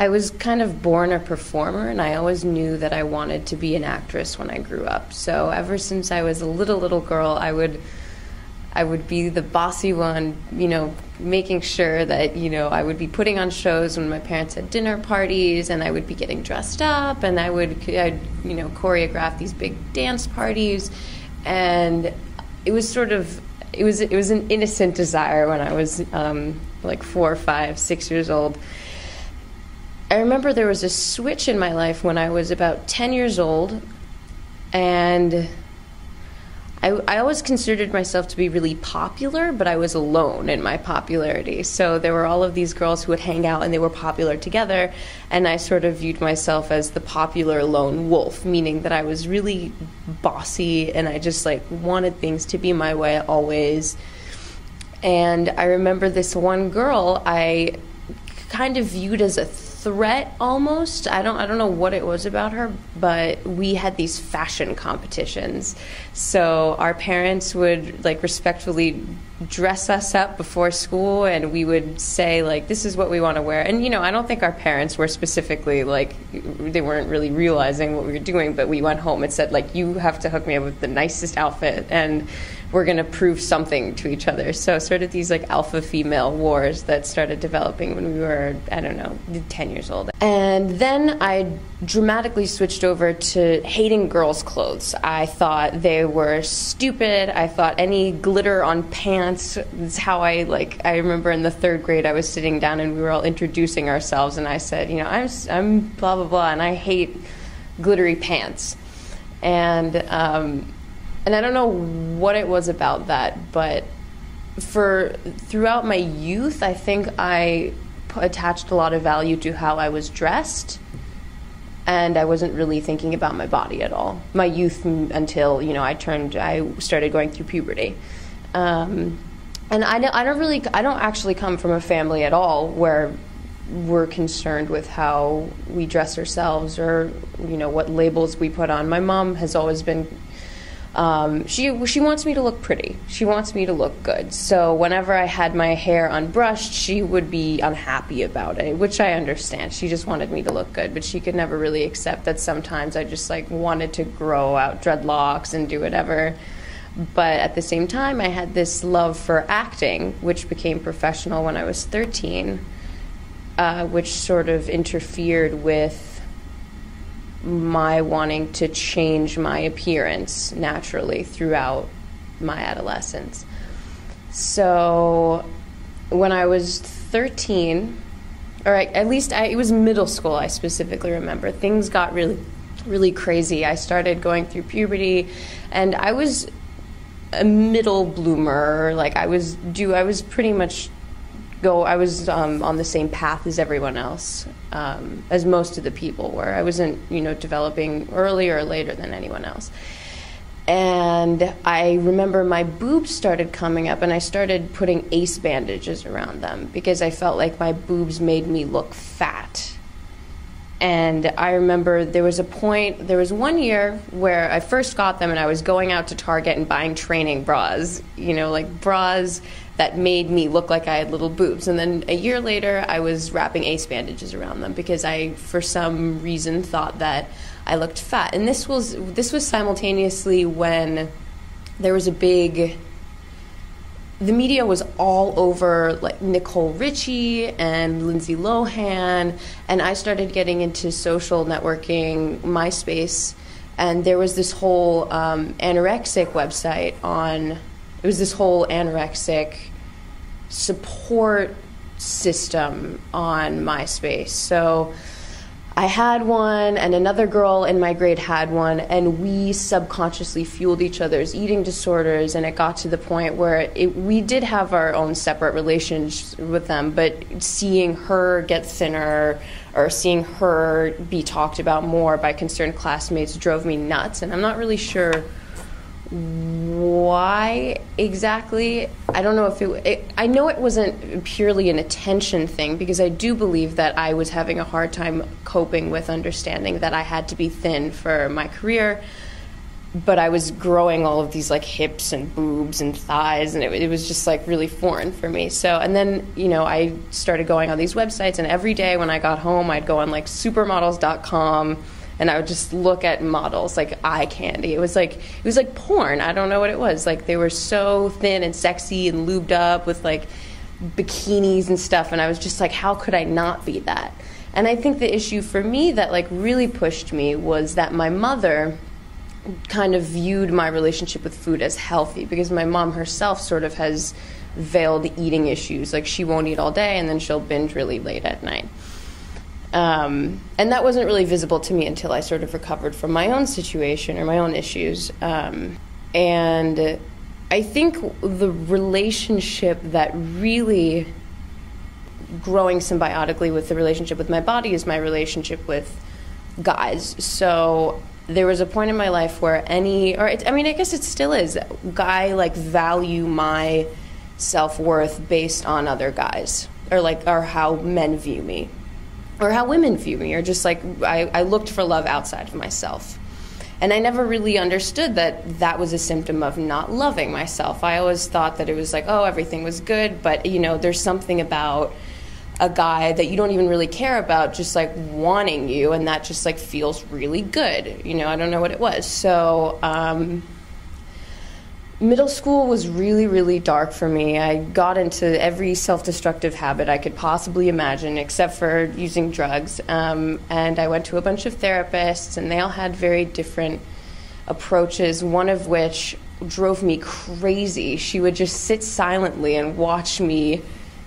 I was kind of born a performer, and I always knew that I wanted to be an actress when I grew up. So ever since I was a little girl, I would be the bossy one, you know, making sure that, you know, I would be putting on shows when my parents had dinner parties, and I would be getting dressed up, and I'd, you know, choreograph these big dance parties. And it was sort of, it was an innocent desire when I was like 4, 5, 6 years old. I remember there was a switch in my life when I was about 10 years old, and I always considered myself to be really popular, but I was alone in my popularity. So there were all of these girls who would hang out and they were popular together, and I sort of viewed myself as the popular lone wolf, meaning that I was really bossy and I just like wanted things to be my way always. And I remember this one girl I kind of viewed as a threat almost. I don't know what it was about her, but we had these fashion competitions. So our parents would like respectfully dress us up before school, and we would say like, this is what we want to wear. And you know, I don't think our parents were specifically like, they weren't really realizing what we were doing, but we went home and said like, you have to hook me up with the nicest outfit, and we're going to prove something to each other. So sort of these like alpha female wars that started developing when we were, I don't know, 10 years old. And then I dramatically switched over to hating girls' clothes. I thought they were stupid. I thought any glitter on pants is how I remember in the 3rd grade I was sitting down and we were all introducing ourselves, and I said, you know, I'm blah, blah, blah, and I hate glittery pants. And I don't know what it was about that, but throughout my youth, I think I attached a lot of value to how I was dressed, and I wasn't really thinking about my body at all. My youth until, you know, I started going through puberty. And I don't actually come from a family at all where we're concerned with how we dress ourselves or, you know, what labels we put on. My mom has always been she wants me to look pretty. She wants me to look good. So whenever I had my hair unbrushed, she would be unhappy about it, which I understand. She just wanted me to look good, but she could never really accept that sometimes I just like wanted to grow out dreadlocks and do whatever. But at the same time, I had this love for acting, which became professional when I was 13, which sort of interfered with my wanting to change my appearance naturally throughout my adolescence. So when I was 13, or at least it was middle school, I specifically remember, things got really, really crazy. I started going through puberty, and I was a middle bloomer. Like I was pretty much on the same path as everyone else, as most of the people were. I wasn't, you know, developing earlier or later than anyone else. And I remember my boobs started coming up, and I started putting ace bandages around them because I felt like my boobs made me look fat. And I remember there was 1 year where I first got them, and I was going out to Target and buying training bras, you know, like bras that made me look like I had little boobs. And then a year later, I was wrapping ace bandages around them because I, for some reason, thought that I looked fat. And this was simultaneously when there was the media was all over like Nicole Richie and Lindsay Lohan, and I started getting into social networking, MySpace, and there was this whole anorexic website it was this whole anorexic support system on MySpace. So I had one, and another girl in my grade had one, and we subconsciously fueled each other's eating disorders, and it got to the point where we did have our own separate relations with them, but seeing her get thinner or seeing her be talked about more by concerned classmates drove me nuts, and I'm not really sure why exactly. I don't know if I know it wasn't purely an attention thing, because I do believe that I was having a hard time coping with understanding that I had to be thin for my career. but I was growing all of these like hips and boobs and thighs, and it was just like really foreign for me. So, and then, you know, I started going on these websites, and every day when I got home, I'd go on like supermodels.com, and I would just look at models like eye candy. It was like porn. I don't know what it was. Like, they were so thin and sexy and lubed up with like bikinis and stuff, and I was just like, how could I not be that? And I think the issue for me that like really pushed me was that my mother kind of viewed my relationship with food as healthy, because my mom herself sort of has veiled eating issues. Like, she won't eat all day, and then she'll binge really late at night. And that wasn't really visible to me until I sort of recovered from my own situation or my own issues. And I think the relationship that really growing symbiotically with the relationship with my body is my relationship with guys. So there was a point in my life where I guess it still is, guy like value my self-worth based on other guys, or how men view me, or how women view me, or just like I looked for love outside of myself. And I never really understood that that was a symptom of not loving myself. I always thought that it was like, oh, everything was good, but you know, there's something about a guy that you don't even really care about just like wanting you, and that just like feels really good. You know, I don't know what it was. So middle school was really, really dark for me. I got into every self-destructive habit I could possibly imagine, except for using drugs. And I went to a bunch of therapists, and they all had very different approaches, one of which drove me crazy. She would just sit silently and watch me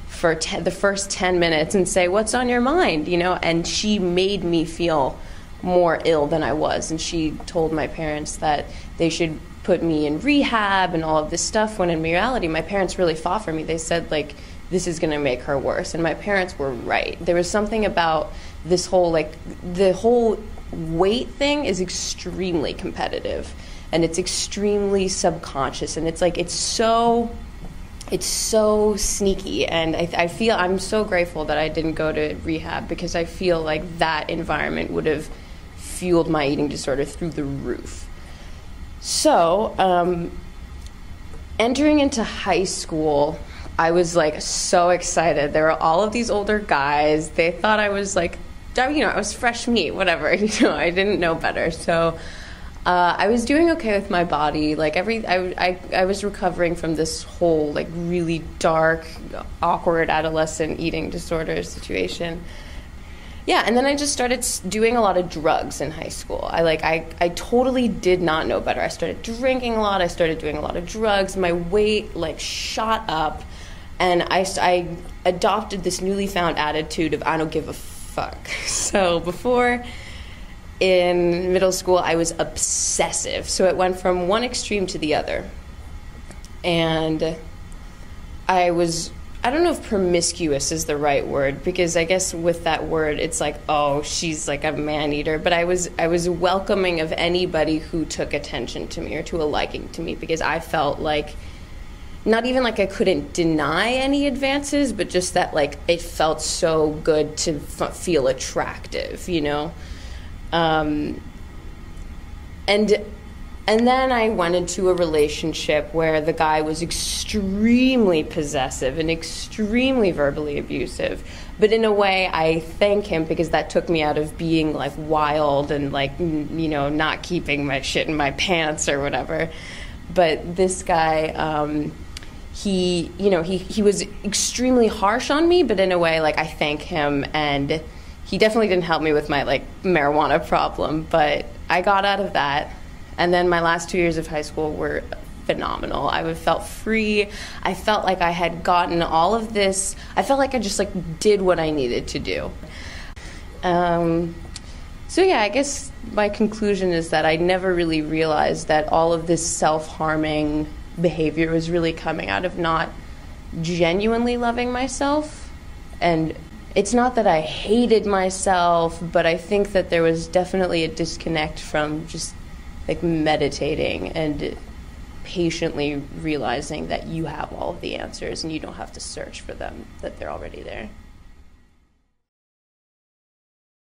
for the first 10 minutes and say, what's on your mind, you know? And she made me feel more ill than I was. And she told my parents that they should put me in rehab and all of this stuff, when in reality, my parents really fought for me. They said, like, this is going to make her worse. And my parents were right. There was something about this whole, like, the whole weight thing is extremely competitive, and it's extremely subconscious, and it's like, it's so sneaky. And I feel I'm so grateful that I didn't go to rehab, because I feel like that environment would have fueled my eating disorder through the roof. So, entering into high school, I was like so excited. There were all of these older guys. They thought I was like, you know, I was fresh meat, whatever. You know, I didn't know better. So I was doing okay with my body. Like I was recovering from this whole like really dark, awkward adolescent eating disorder situation. Yeah, and then I just started doing a lot of drugs in high school. I totally did not know better. I started drinking a lot. I started doing a lot of drugs. My weight like shot up, and I adopted this newly found attitude of I don't give a fuck. So before, in middle school, I was obsessive. So it went from one extreme to the other. And I don't know if promiscuous is the right word, because I guess with that word, it's like, oh, she's like a man-eater. But I was welcoming of anybody who took attention to me or to a liking to me, because I felt like, not even like I couldn't deny any advances, but just that like it felt so good to feel attractive, you know? And then I went into a relationship where the guy was extremely possessive and extremely verbally abusive. But in a way, I thank him, because that took me out of being like wild and like, you know, not keeping my shit in my pants or whatever. But this guy, he was extremely harsh on me, but in a way, like, I thank him, and he definitely didn't help me with my like marijuana problem, but I got out of that. And then my last 2 years of high school were phenomenal. I felt free. I felt like I had gotten all of this. I felt like I just like did what I needed to do. So yeah, I guess my conclusion is that I never really realized that all of this self-harming behavior was really coming out of not genuinely loving myself. And it's not that I hated myself, but I think that there was definitely a disconnect from just like meditating and patiently realizing that you have all of the answers and you don't have to search for them, that they're already there.